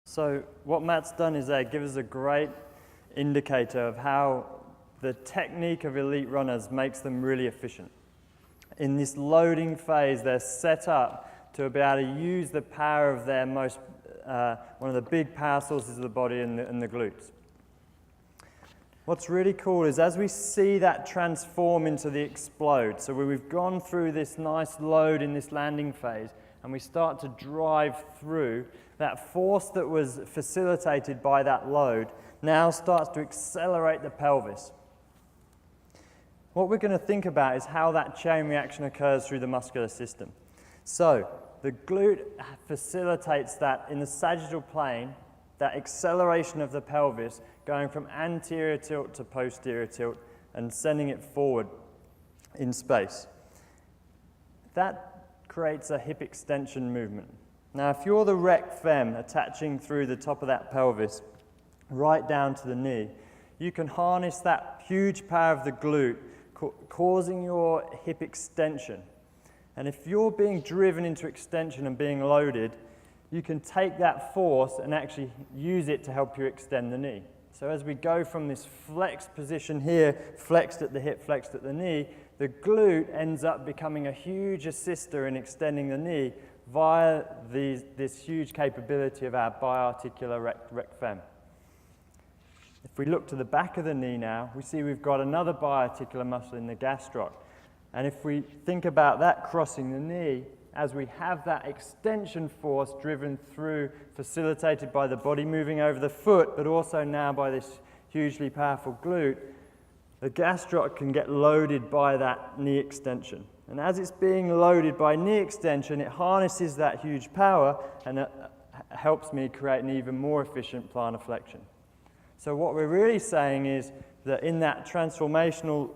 So what Matt's done is give us a great indicator of how the technique of elite runners makes them really efficient. In this loading phase, they're set up to be able to use the power of their one of the big power sources of the body in the glutes. What's really cool is as we see that transform into the explode, so we've gone through this nice load in this landing phase, and we start to drive through, that force that was facilitated by that load now starts to accelerate the pelvis. What we're going to think about is how that chain reaction occurs through the muscular system. So the glute facilitates that in the sagittal plane, that acceleration of the pelvis going from anterior tilt to posterior tilt and sending it forward in space. That creates a hip extension movement. Now, if you're the rec fem attaching through the top of that pelvis right down to the knee, you can harness that huge power of the glute causing your hip extension. And if you're being driven into extension and being loaded, you can take that force and actually use it to help you extend the knee. So as we go from this flexed position here, flexed at the hip, flexed at the knee, the glute ends up becoming a huge assister in extending the knee via this huge capability of our biarticular rec fem. If we look to the back of the knee now, we see we've got another biarticular muscle in the gastroc. And if we think about that crossing the knee, as we have that extension force driven through, facilitated by the body moving over the foot, but also now by this hugely powerful glute, the gastroc can get loaded by that knee extension. And as it's being loaded by knee extension, it harnesses that huge power and it helps me create an even more efficient plantar flexion. So what we're really saying is that in that transformational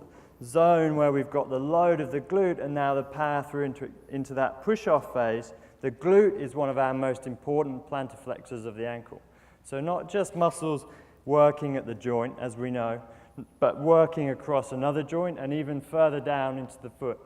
zone where we've got the load of the glute and now the power through into that push-off phase, the glute is one of our most important plantar flexors of the ankle. So not just muscles working at the joint, as we know, but working across another joint and even further down into the foot.